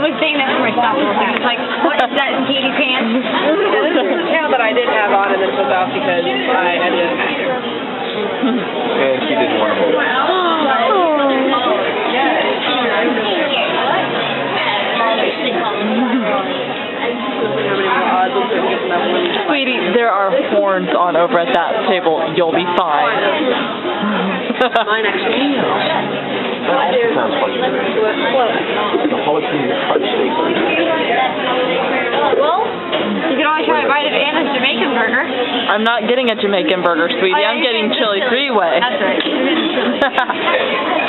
was saying that for my stop. It's like, what is that in Katie pants? This is the tail that I did have on, and this was off because I had to master. And she didn't want to hold it. Sweetie, there are horns on over at that table. You'll be fine. Mine actually. That sounds funny to me. The jalapeno fried steak. Well, you can always try to bite it and a Jamaican burger. I'm not getting a Jamaican burger, sweetie. I'm getting chili three-way. That's right.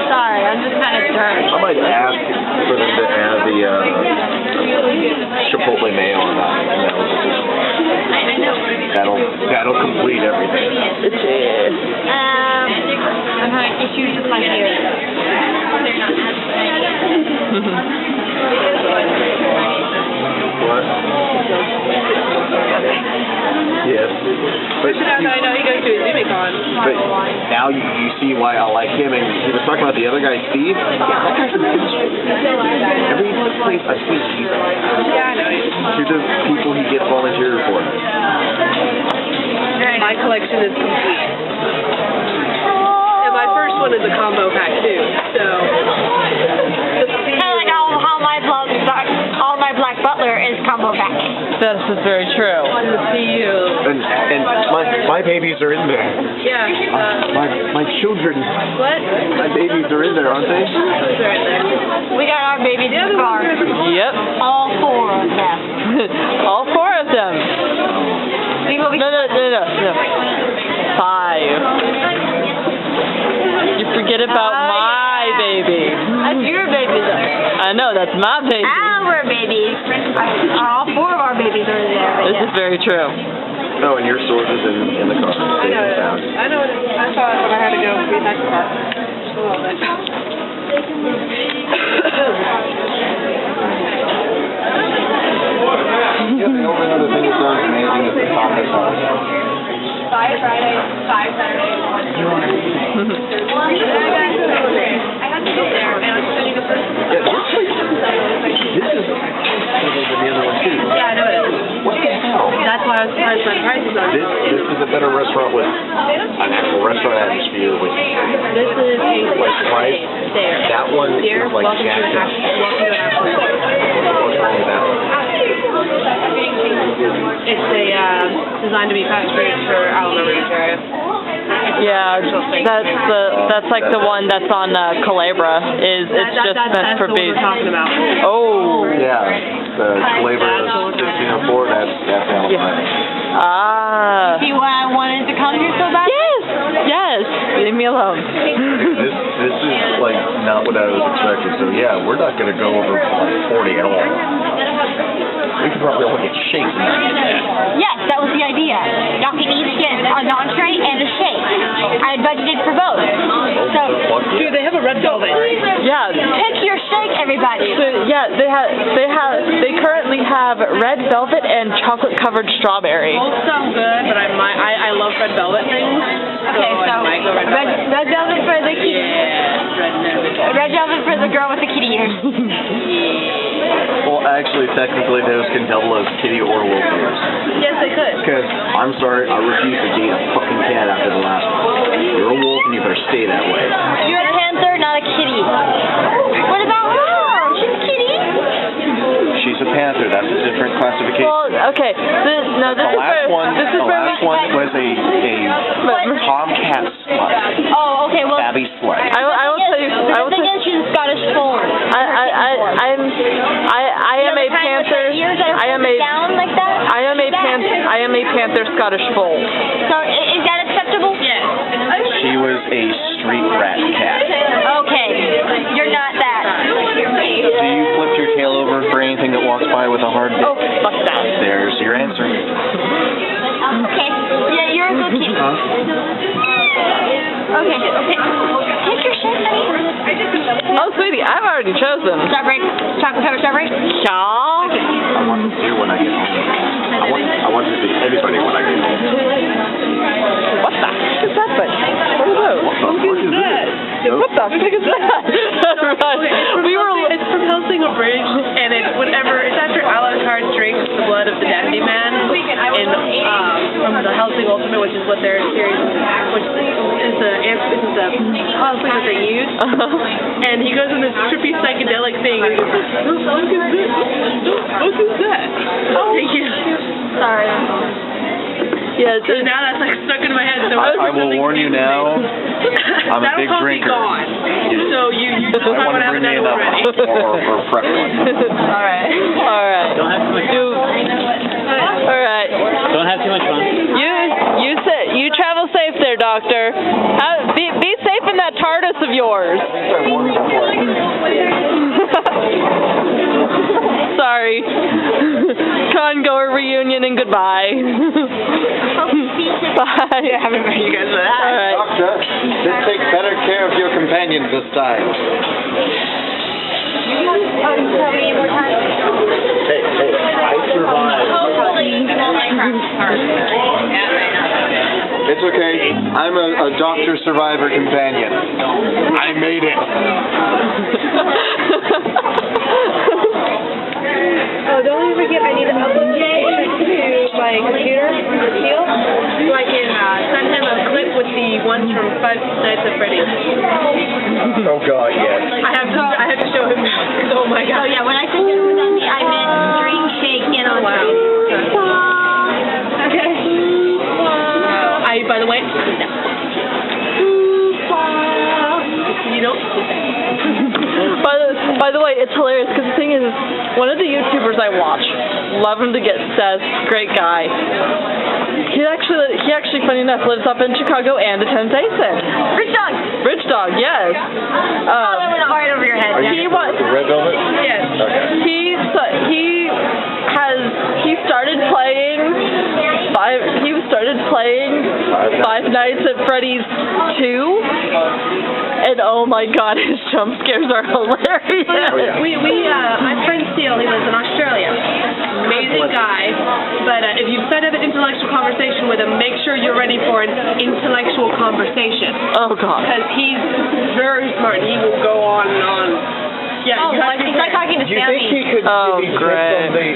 Sorry, I'm just kind of dark. I might ask for them to add the chipotle mayo on that. That'll complete everything. I'm having issues with my hair. What? Yes. But I know he goes to his Ikkicon. But now you see why I like him, and he was talking about the other guy, Steve. Yeah, that guy's a every place I see, he's Yeah, I know. to the people he gets volunteered for. My collection is complete. And my first one is a combo pack too. So Kind of like how my Black Butler is combo pack. This is very true. fun to see you. And my babies are in there. Yeah. My children. What? My babies are in there, aren't they? Those are in there. We got our babies in the car. Yep. All four of them. All four of them. No. 5. You forget about my baby. That's your baby, though. I know, that's my baby. Our baby. All four of our babies are there. This is very true. Oh, and your sword is in the car. I know it. I know it. I saw it when I had to go read that car. Just a little bit. Yeah, the only other thing that sounds amazing is the taco sauce. 5 Fridays, 5 Saturdays. I had to get there, and I'm studying the first. Yeah, this is better than the other one too. Yeah, I know it is. What the hell? That's why I was surprised my prices are. This is a better restaurant with an actual restaurant atmosphere with This is like price. there. That one Dear, is like welcome to jacked up. welcome to an actual store. What's wrong with that one? It's designed to be fast food for Alabama area. Yeah, that's like the one that's on Calabria. It's just meant for That's the one beef. we're talking about. Oh. Yeah, the Calabria 1604. That's Alabama. Ah. See why I wanted to come here so bad? Yes. Leave me alone. This is like not what I was expecting. So yeah, we're not gonna go over like 40 at all. We could probably all get shakes and not get that. Yes, that was the idea. Y'all can each get an entree and a shake. I had budgeted for both. So, Dude, they have a red velvet. Yeah. pick your shake, everybody. So, yeah, they currently have red velvet and chocolate covered strawberry. Both sound good, but I love red velvet things. Okay, so I might go red velvet. red velvet for the kitty. Yeah, Red velvet for the girl with the kitty ears. Well, actually, technically, those can double as kitty or wolf ears. Yes, they could. Because I'm sorry, I refuse to date a fucking cat after the last one. You're a wolf and you better stay that way. You're a panther, not a kitty. What about her? She's a kitty. She's a panther. That's a different classification. Well, okay. This The last one was a tomcat slut. Oh, okay. Well, Tabby slut. I will tell you. I will the thing tell is, she's a Scottish fold. I am a panther. I am a panther Scottish fold. So, is that acceptable? Yes. She was a street rat cat. Okay. You're not that. Do you flip your tail over for anything that walks by with a hard dick? Oh, fuck that. There's your answer. Okay. Yeah, you're a good kitty. Okay. Take your shake, honey. Oh, sweetie, I've already chosen. Strawberry. Chocolate covered strawberry? Shaw. I want to see when I get home. I want to see everybody when I get home. What the heck is that thing? What is those? What the fuck is this? What the heck is that? Right. It's from Helsing a Bridge, and it's Ultimate, which is what their series, which is the cosplay that they use. And he goes in this trippy psychedelic thing, and he goes, "Look at this! What is that?" Thank you. Sorry. Yeah, So now that's like stuck in my head. So I will warn you now, I'm a big drinker. Gone. So you just I want to bring me enough or prep one. Alright. Alright. Don't have too much fun. Alright. Don't have too much fun. You travel safe there, Doctor. Be safe in that TARDIS of yours. Sorry. Con-goer reunion and goodbye. Bye. I haven't met you guys for that. All right. Doctor, just take better care of your companions this time. Hey, I survived. It's okay. I'm a doctor survivor companion. I made it. Oh, don't forget I need to upload to my computer, Shield, so I can send him a clip with the ones from Five Nights at Freddy's. Oh God, yes. I have to show him. Oh my God. Oh yeah, when I said it was on me, I meant drink, shake, and on screen. Okay. By the way, you know. By the way, it's hilarious because the thing is, one of the YouTubers I watch, love him to get Seth, great guy. He actually, funny enough, lives up in Chicago and attends ACen. Rich dog. Rich dog, yes. Oh, that went right over your head. Red Velvet? Yes. Okay. He started playing Five Nights at Freddy's 2. And oh my God, his jump scares are hilarious. Oh, yeah. My friend Steele, he lives in Australia. Amazing guy. But if you set up an intellectual conversation with him, make sure you're ready for an intellectual conversation. Oh God. Because he's very smart. He will go on and on. Yeah, Oh, it's like talking to Do you think he Sammy. could Oh, give me great. the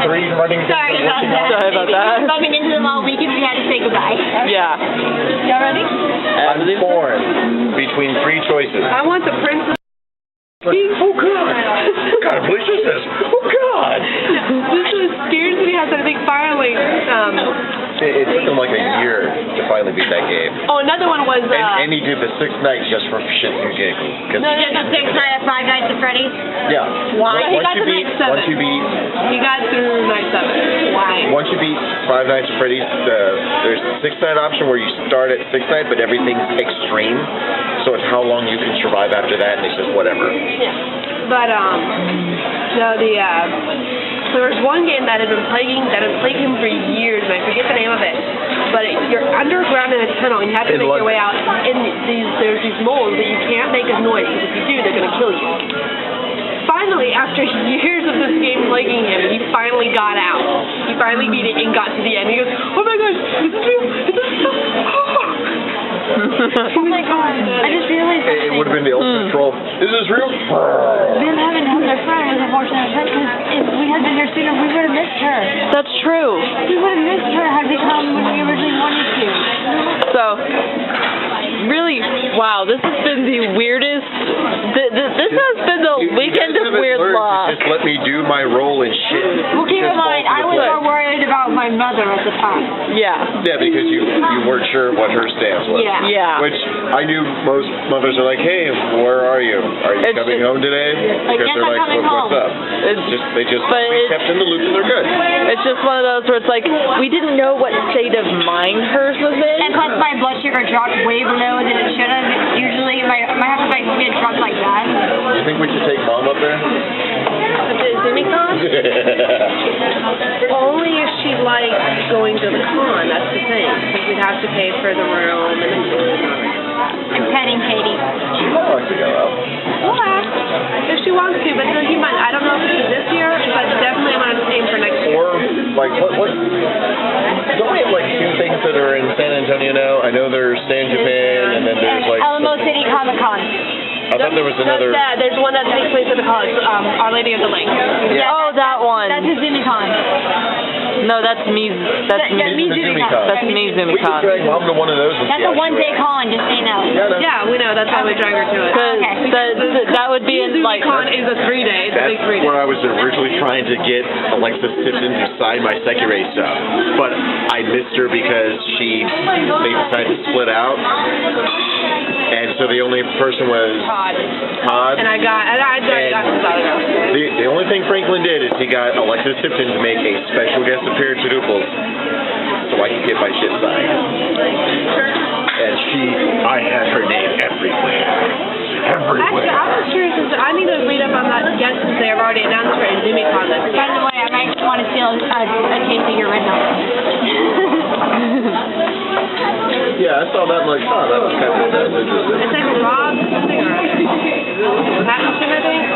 three running Sorry about that. Sorry about that. We were bumping into them all weekend. We had to say goodbye. Yeah. Y'all ready? I'm torn between three choices. I want the princess. Oh God! What kind of police is this? Oh God! This is scares me. Has that big firelink. It took him like a year to finally beat that game. Oh, another one was. And he did the 6 nights just for shits and giggles. No, just a 6 night at Five Nights at Freddy's. Yeah. Why? He Once got you to beat, night 7. once you beat, He got through night 7. Why? once you beat Five Nights at Freddy's, there's a 6-night option where you start at 6 night, but everything's extreme. So it's how long you can survive after that, and it's just whatever. Yeah. But no, there was one game that had plaguing him for years, and I forget the name of it. But you're underground in a tunnel, and you have to make your way out. And there's these moles that you can't make a noise, because if you do, they're gonna kill you. Finally, after years of this game plaguing him, he finally got out. He finally beat it and got to the end. He goes, "Oh my gosh, is this real? Is this real?" Oh my God. I just realized It would have been the ultimate troll. Is this real? them having held their friend was unfortunate because if we had been there sooner, we would have missed her. That's true. We would have missed her had we come when we originally wanted to. So, really, wow, this has been the weirdest. This has been the weekend of weird luck. Just let me do my role and shit. Well, keep in mind, I was more worried about my mother at the time. Yeah. Yeah, because you weren't sure what her stance was. Yeah. Yeah. Which I knew most mothers are like, hey, where are you? Are you It's coming just- home today? Like, Because yes, they're I'm like, coming what's home." up? They just But be kept in the loop and they're good. It's just one of those where it's like we didn't know what state of mind hers was in. And plus, my blood sugar dropped way below than it should have. Usually, my half of my get dropped like that. You think we should take Mom up there? The Zimmicon? Only if she likes going to the con, that's the thing. Because we'd have to pay for the room and the food and all that. And petting Katie. She might like to go out. We'll ask if she wants to, but he might. I don't know if it's this year, but definitely I'm going to aim for next year. Or, like, what? Don't we have, like, 2 things that are in San Antonio now? I know there's San Japan, and then there's, like... Alamo City Comic Con. I thought there was another. There's one that takes place at the college, Our Lady of the Lake. Yeah. Oh, that one. That's HizuniCon. No, that's me. That's me. Mizumicon. That's We could Mizumicon. drag Mom to one of those. And That's see a how she one-day reacts. con, just so you know. Yeah, we know. That's why we drag her to it. That would be in like. Con is a 3-day. It's a big That's 3-day. where I was originally trying to get Alexis Tipton to sign my Sekirei stuff, but I missed her because they decided to split out, and so the only person was Todd. And I got some autographs. The only thing Franklin did is he got Alexis Tipton to make a special guest appearance at Ooples so I could get my shit signed. And I had her name everywhere. Actually, I was curious. I need to read up on that guest since they have already announced her in ZumiCon this year. By the way, I might want to steal a taste of your Rennissance. Yeah, I saw that and like, oh, that was kind of interesting. It's like Rob something or Pattinson, I think.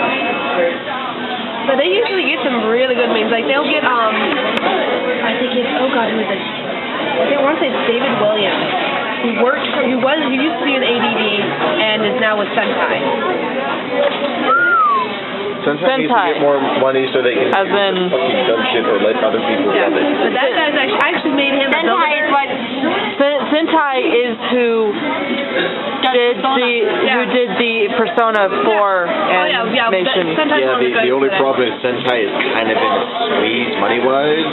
But they usually get some really good memes. Like they'll get I think it's who is it? I want to say it's David Williams. Who used to be in ADD and is now with Sentai. Sentai needs to get more money so they can As in fucking dumb shit or let other people Yeah. love it. But that guy's actually made him a Sentai is what Sentai is who did the Persona 4 animation. The only problem is Sentai is kind of been squeezed money-wise.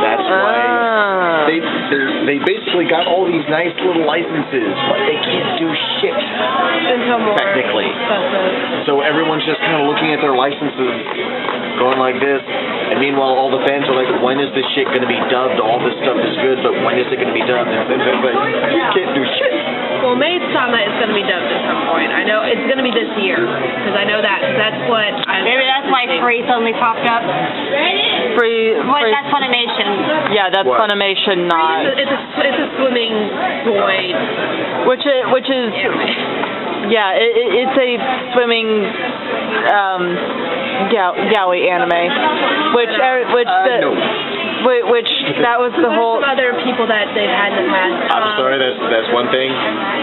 That's why they basically got all these nice little licenses, but they can't do shit technically. So everyone's just kind of looking at their licenses, going like this, and meanwhile all the fans are like, when is this shit going to be dubbed? All this stuff is good, but when is it going to be dubbed? But you can't do shit. Well, Maid-sama is going to be dubbed at some point. I know it's going to be this year, because I know that. That's what maybe that's why Free suddenly popped up. Free. That's Funimation. Yeah, that's What? Funimation, not. It's a swimming boy. Which is. Yeah, it's a swimming yaoi anime, which that was the whole. Some other people that they've had in the past. I'm sorry, that's one thing.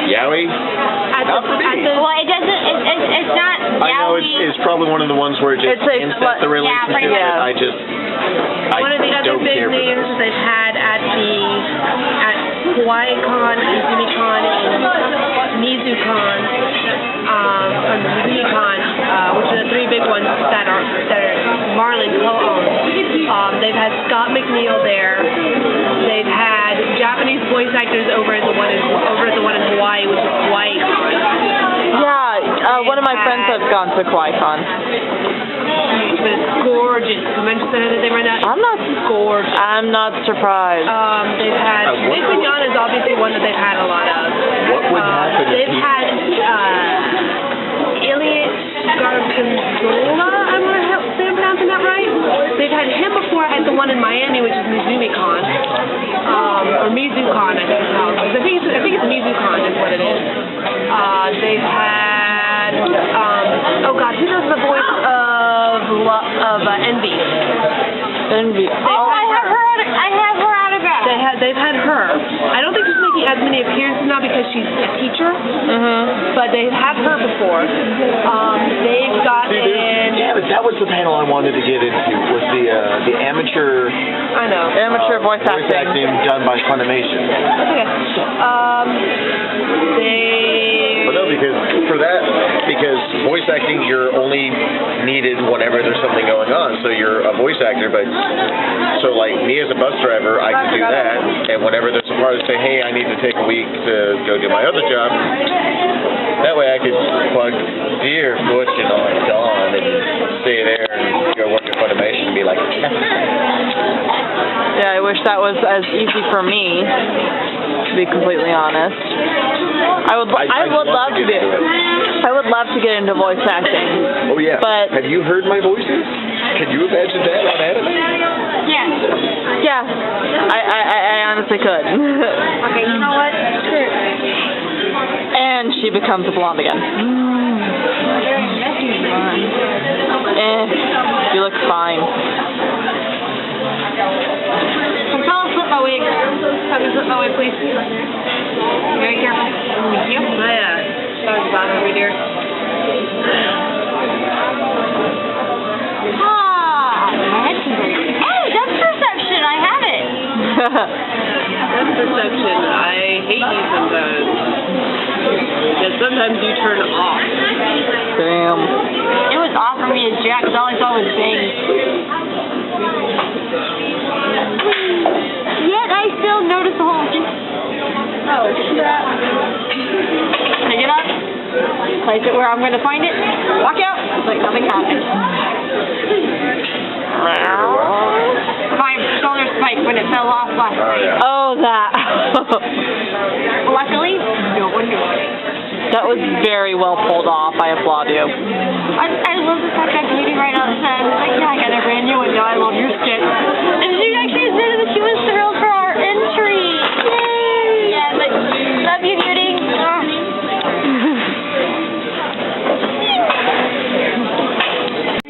Yaoi? Not for me. Well, it doesn't. It's not. I know it's probably one of the ones where it just hints at the relationship. pretty much. I one of the other don't big care for names that. they've had at HawaiiCon, ZumiCon, and MizuCon, and Hikariki, which are the 3 big ones that are Marlin co-owns. They've had Scott McNeil there. They've had Japanese voice actors over at the one in Hawaii, which is HawaiiCon. Yeah, one of my friends has gone to HawaiiCon. But it's gorgeous. Convention center that they run out. Gorgeous. I'm not surprised. They've had Ikkicon is obviously one that they've had a lot of. What would happen if They've had Elliot Gargonzola. I'm gonna say I'm pronouncing that right. They've had him before at the one in Miami, which is MizumiCon, or MizuCon, I think it's called. I think it's MizuCon is what it is. They've had who does the voice of Envy? Envy. I have her autograph. They've had her. I don't think she's making as many appearances now because she's a teacher. But they've had her before. They've got that was the panel I wanted to get into. Was the amateur. I know. Amateur voice acting done by Funimation. Okay. But no, because voice acting, you're only needed whenever there's something going on. So you're a voice actor, but so like me as a bus driver, I can do that. And whenever there's a part to say, hey, I need to take a week to go do my other job, that way I could plug Deer, Butch, and all Dawn and stay there and go work at Funimation and be like, Yeah, I wish that was as easy for me, to be completely honest. I would love to get into voice acting. Oh yeah. But have you heard my voices? Can you imagine that on anime? Yes. Yeah. I honestly could. Okay, you know what? Sure. And she becomes a blonde again. You look fine. Can someone flip my wig? Have me flip my wig, please. Very careful. Thank you. Sorry about that, dear. That's perception. I hate you sometimes. Because sometimes you turn off. Damn. It was off for me as Jack, because all I saw was bangs. Yet I still notice the hole. Oh, crap. Can I get up? Place it where I'm going to find it. Walk out. It's like nothing happened. My shoulder spiked when it fell off last night. yeah. Oh, that. Luckily, no one knew it. That was very well pulled off. I applaud you. I love the fact I'm eating right outside. I'm like, yeah, I got a brand new one now. I love your skit. And she actually admitted that she was thrilled for our entry. Yay! Yeah, but love you, beauty.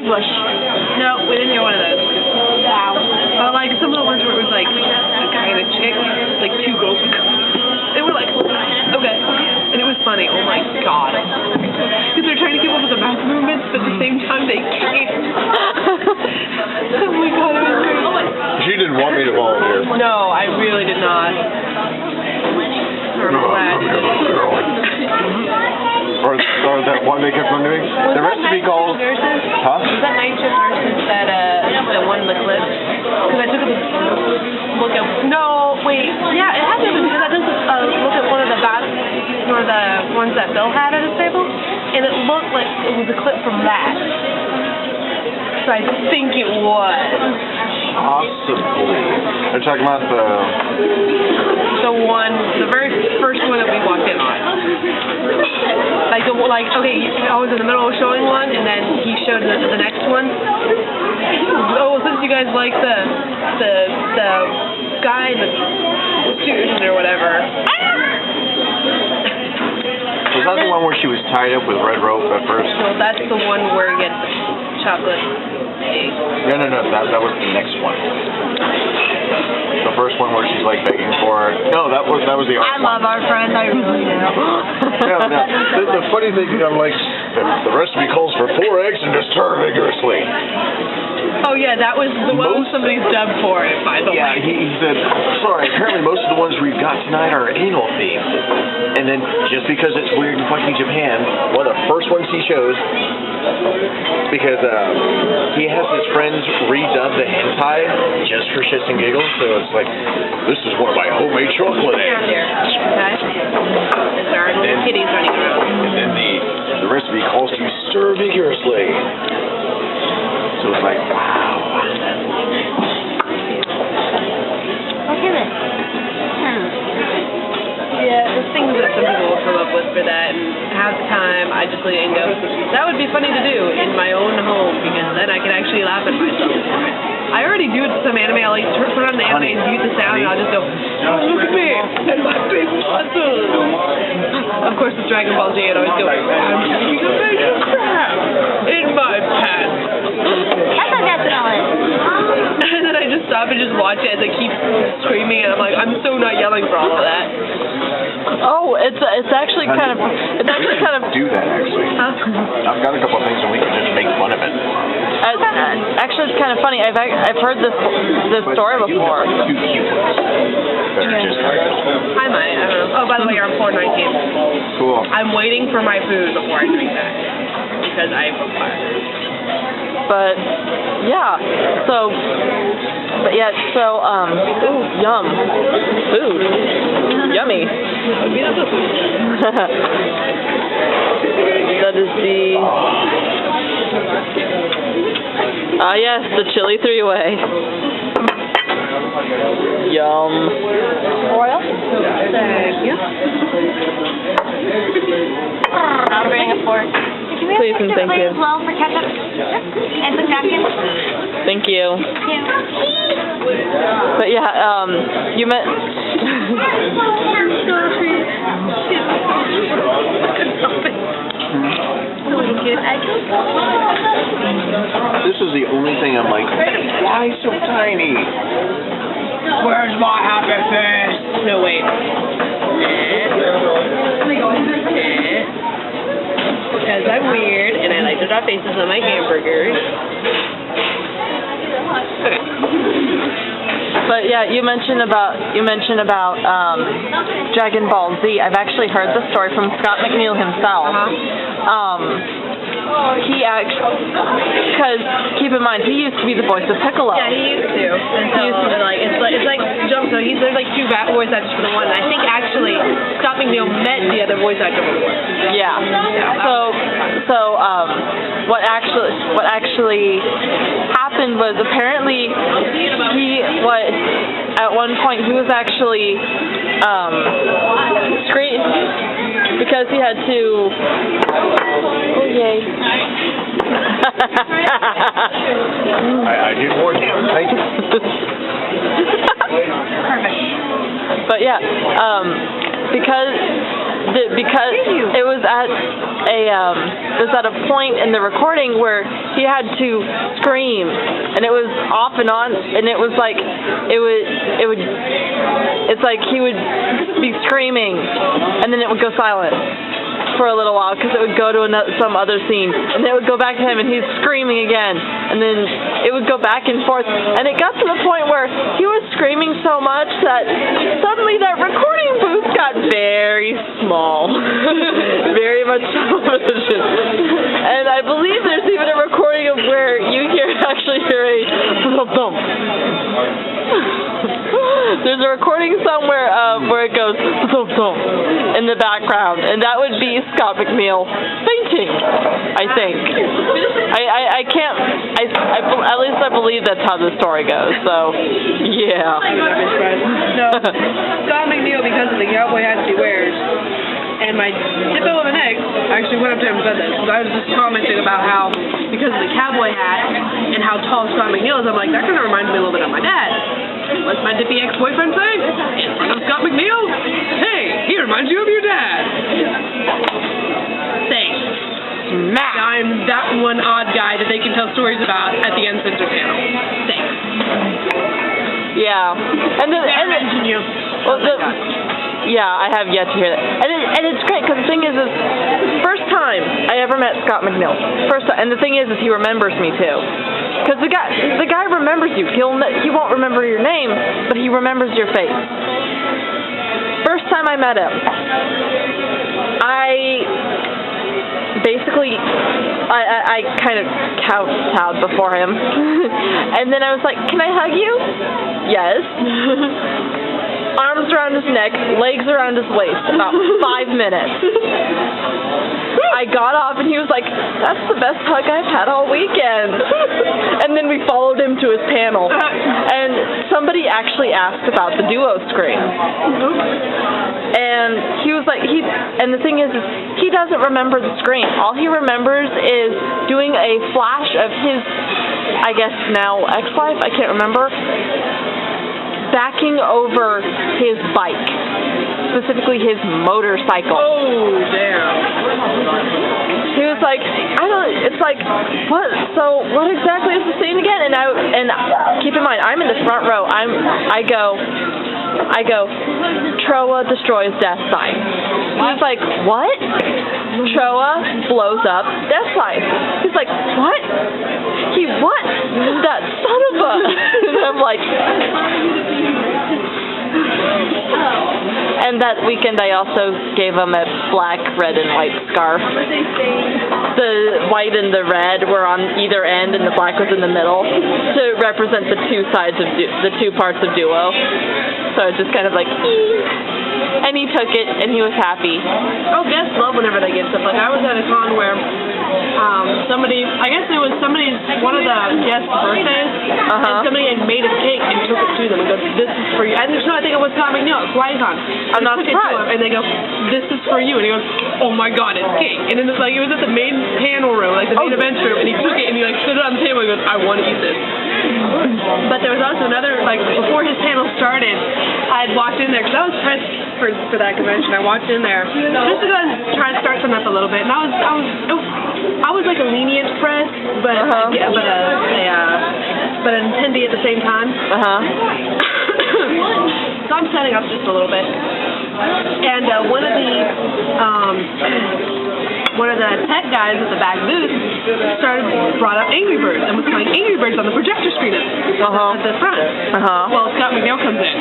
Bush. No, we didn't hear one of those. Wow. But like some of the ones where it was like a guy and a chick, like two girls. They were like, okay. And it was funny. Oh my god. Because they're trying to keep up with the mouth movements, but at the same time they can't. Oh my god, it was great. She didn't want me to volunteer. No, I really did not. I'm glad. Or that one they kept on doing. The recipe calls. Huh? Was that night shift nurses that won the clip? Because I took a look at. No, wait. Yeah, it had to be because I took a look at one of the ones that Bill had at his table, and it looked like it was a clip from that. So I think it was. Possibly. They're talking about the very first one that we walked in on. Okay, I was in the middle of showing one, and then he showed the next one. Oh, since you guys like the guy and the student or whatever. Was that the one where she was tied up with red rope at first? No, that's the one where you get the chocolate egg. No. That was the next one. The first one where she's like begging for it. No, that was the. I love our friend. I really do. No. The funny thing, I'm like, the recipe calls for 4 eggs and just stir vigorously. Oh yeah, that was the one somebody's dubbed for it, by the way. Yeah, he said, sorry, apparently most of the ones we've got tonight are anal themed. And then, just because it's weird in fucking Japan, one of the first ones he shows, because he has his friends redub the hentai just for shits and giggles, so it's like, this is one of my homemade chocolate eggs. Okay. There are little kitties running around. And then the recipe calls to stir vigorously. So it's like, wow. Okay then. Yeah, the things that some people will come up with for that, and half the time I just look and go, that would be funny to do in my own home, because then I can actually laugh at myself for it. I already do it to some anime. I like put on the anime and mute the sound, and I'll just go, oh, look at me, and my big muscles. Of course, with Dragon Ball Z, I'd always go, I'm eating a major crab in my pants. That's a definite. And then I just stop and just watch it as I keep screaming, and I'm like, I'm so not yelling for all of that. Oh, it's actually kind of do that actually. Huh? I've got a couple of things and we can just make fun of it. Actually, it's kind of funny. I've heard this story before. You have 2 cute ones that are just like, I might. I don't know. Oh, by the way, you're on floor 19. cool. I'm waiting for my food before I drink that because I'm But yeah, so ooh, yum, food, yummy. That is the yes, the chili 3-way. Yum. Oil? Thank you. I'll bring a fork. Please and thank you. As well for ketchup and some napkins. Thank you. Thank you. But yeah, you meant. This is the only thing I'm like, why so tiny? Where's my happy face? No, wait. Because I'm weird and I like to draw faces on my hamburgers. Okay. But yeah, you mentioned about Dragon Ball Z. I've actually heard the story from Scott McNeil himself. He actually, because keep in mind, he used to be the voice of Piccolo. Yeah, he used to. And so, like, it's like jump. So there's like two voice actors for the one. And I think actually Scott McNeil met the other voice actor before. Yeah. So what actually happened was apparently at one point he was actually because he had to. Oh yay. I did warn you. Thank you. Perfect. But yeah, because it was at a point in the recording where he had to scream, and it was off and on, and it was like it's like he would be screaming, and then it would go silent for a little while because it would go to some other scene, and then it would go back to him, and he's screaming again, and then it would go back and forth, and it got to the point where he was screaming so much that suddenly that recording booth got very small, very much television, and I believe there's even a recording of where you actually hear a thump. There's a recording somewhere where it goes thump thump in the background, and that would be Scott McNeil fainting, I think. I can't. At least I believe that's how the story goes. So, yeah. No, Scott McNeil, because of the cowboy hats he wears, and my hippo of an ex actually went up to him and said this, because I was just commenting about how, because of the cowboy hat and how tall Scott McNeil is, I'm like, that kind of reminds me a little bit of my dad. What's my dippy ex-boyfriend say? I'm Scott McNeil? Hey, he reminds you of your dad. Thanks. I'm that one odd guy that they can tell stories about at the Uncensored panel. Thanks. Yeah. Yeah, I have yet to hear that. And it's great, because the thing is first time I ever met Scott McNeil. And the thing is he remembers me too. Because the guy remembers you. He won't remember your name, but he remembers your face. First time I met him, I kind of kowtowed before him. And then I was like, can I hug you? Yes. Arms around his neck, legs around his waist, about 5 minutes. I got off and he was like, that's the best hug I've had all weekend. And then we followed him to his panel. And somebody actually asked about the duo screen. And he was like, and the thing is he doesn't remember the screen. All he remembers is doing a flash of his, I guess now ex-wife, I can't remember, backing over his bike, specifically his motorcycle. Oh, damn. He was like, it's like, what? So what exactly is the scene again? And keep in mind, I'm in the front row. I go, Troa destroys Death Sign. He's like, what? Troa blows up Death Sign. He's like, what? What? That son of a... And I'm like... And that weekend I also gave him a black, red, and white scarf. The white and the red were on either end, and the black was in the middle to represent the two sides of the two parts of Duo. So it's just kind of like, and he took it, and he was happy. Oh, guests love whenever they get stuff. Like, I was at a con where one of the guests' birthdays, and somebody had made a cake and took it to them and goes, this is for you. And I think it was Scott McNeil, it's Wycon. I'm not surprised. And they go, this is for you. And he goes, oh my god, it's cake. And then it's like, it was at the main panel room, like the main events room, and he took it and he like stood it on the table and he goes, I want to eat this. But there was also another, like, before his panel started, I had walked in there, because I was pressed for that convention. I walked in there just to go and try to start something up a little bit, and I was like a lenient press, but an attendee at the same time. So I'm setting up just a little bit, and one of the one of the tech guys with the bag booth brought up Angry Birds and was playing Angry Birds on the projector screen at the front. Well, Scott McNeil comes in.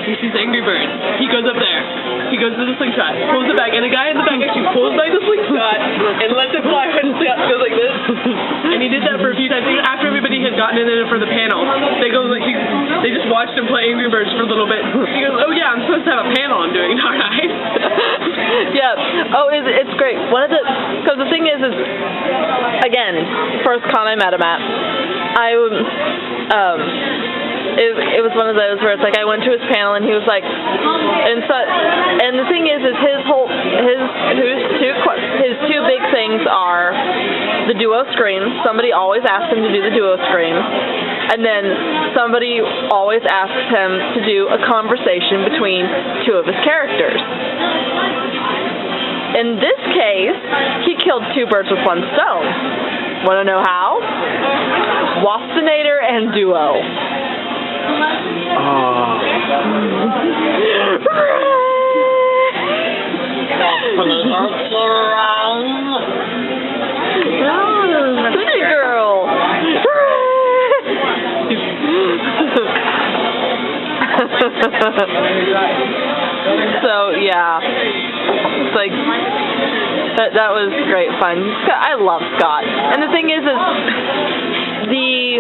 He sees Angry Birds. He goes up there. He goes to the slingshot, pulls it back, and the guy in the back actually pulls back the slingshot and lets it fly when Scott goes like this. And he did that for a few times. Even after everybody had gotten in it for the panel, they just watched him play Angry Birds for a little bit. He goes, oh yeah, I'm supposed to have a panel I'm doing, alright? Yeah. Oh, it's great. Because the thing is, again, first con I met him at, it was one of those where it's like I went to his panel and he was like, and the thing is his two big things are the duo scream. Somebody always asks him to do the duo scream, and then somebody always asks him to do a conversation between two of his characters. In this case, he killed two birds with one stone. Want to know how? Waspinator and duo. City girl. So yeah, it's like that was great fun. I love Scott, and the thing is the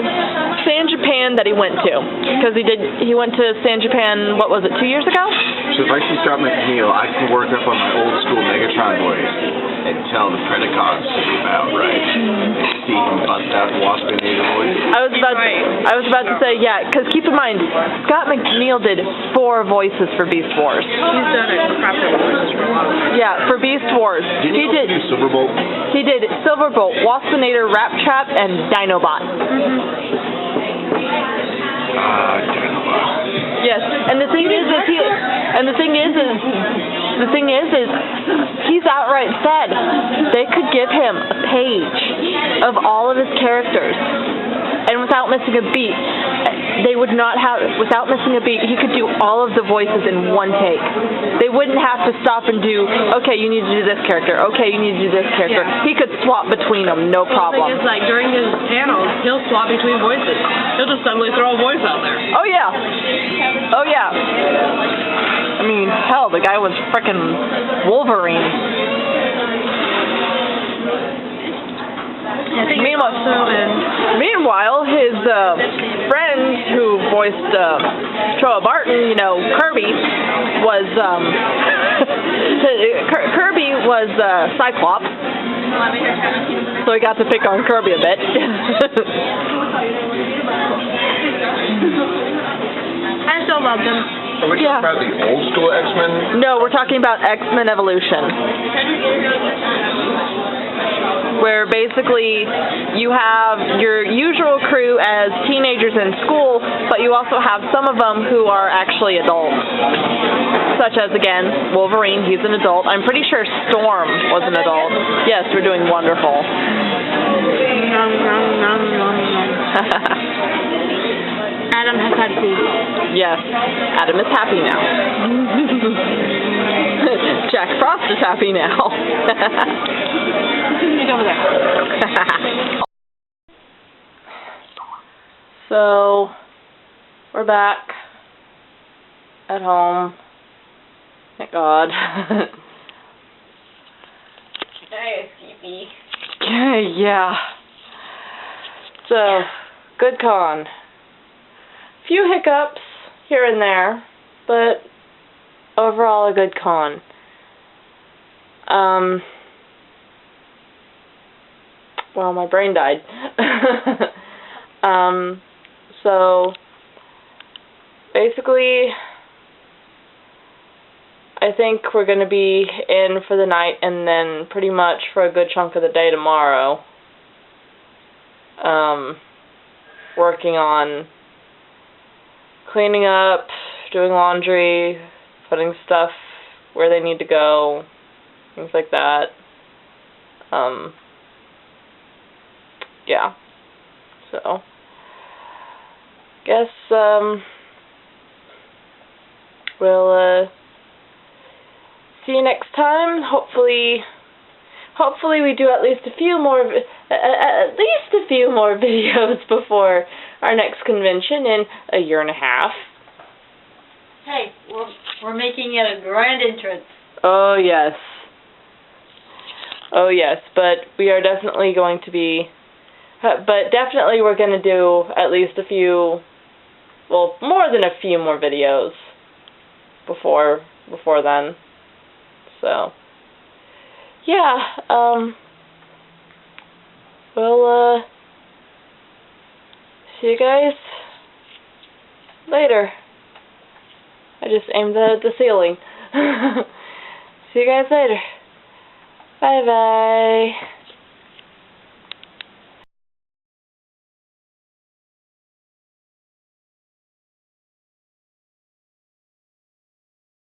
San Japan that he went to, because he went to San Japan, what was it, 2 years ago? So if I see Scott McNeil, I can work up on my old school Megatron voice and tell the Predacons to be about right. And see him bust out Waspinator voice. I was about to say, yeah, because keep in mind, Scott McNeil did 4 voices for Beast Wars. He's done it for crap voices. Yeah, for Beast Wars. He did Silverbolt? He did Silverbolt, Waspinator, Rat Trap, and Dinobot. Dinobot. Yes, and the thing is he's outright said they could give him a page of all of his characters, and without missing a beat, he could do all of the voices in one take. They wouldn't have to stop and do, okay, you need to do this character, okay, you need to do this character. Yeah. He could swap between them, no problem. The thing is, like, during his panels, he'll swap between voices. He'll just suddenly throw a voice out there. Oh, yeah. Oh, yeah. I mean, hell, the guy was frickin' Wolverine. Meanwhile, his friend who voiced Troa Barton, Kirby, was Cyclops, so he got to pick on Kirby a bit. I still loved him. Are we talking about the old school X-Men? No, we're talking about X-Men Evolution, where basically you have your usual crew as teenagers in school, but you also have some of them who are actually adults. Such as, again, Wolverine, he's an adult. I'm pretty sure Storm was an adult. Yes, we're doing wonderful. Adam has had food. Yes, Adam is happy now. Jack Frost is happy now. He's over there. So, we're back at home. Thank God. Hey, Stevie. Yeah. So, good con. Few hiccups here and there, but overall a good con. Well, my brain died. So basically, I think we're going to be in for the night and then pretty much for a good chunk of the day tomorrow. Working on cleaning up, doing laundry, putting stuff where they need to go, things like that. Yeah. So, guess, we'll, see you next time. Hopefully, hopefully we do at least a few more videos before our next convention in a year and a half. Hey, we're making it a grand entrance. Oh yes. Oh yes, but we are definitely going to be, but definitely we're going to do at least a few, well, more than a few more videos before then. So, yeah, we'll, see you guys later. I just aimed at the ceiling. See you guys later. Bye-bye.